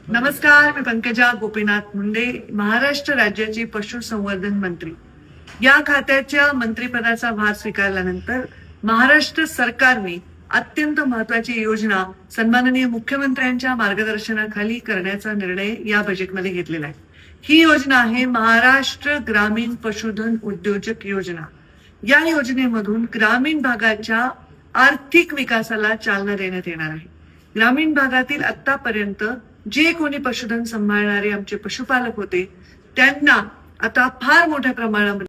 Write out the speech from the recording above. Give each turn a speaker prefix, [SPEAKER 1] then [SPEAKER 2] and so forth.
[SPEAKER 1] नमस्कार, मी पंकजा गोपीनाथ मुंडे, महाराष्ट्र राज्याची पशुसंवर्धन मंत्री. या खात्याच्या मंत्रिपदाचा भार स्वीकारल्यानंतर महाराष्ट्र सरकारने अत्यंत महत्वाची योजना सन्माननीय मुख्यमंत्र्यांच्या मार्गदर्शनाखाली करण्याचा निर्णय या बजेटमध्ये घेतलेला आहे. ही योजना आहे महाराष्ट्र ग्रामीण पशुधन उद्योजक योजना. या योजनेमधून ग्रामीण भागाच्या आर्थिक विकासाला चालना देण्यात येणार आहे. ग्रामीण भागातील आतापर्यंत जे कोणी पशुधन सांभाळणारे आमचे पशुपालक होते त्यांना आता फार मोठ्या प्रमाणामध्ये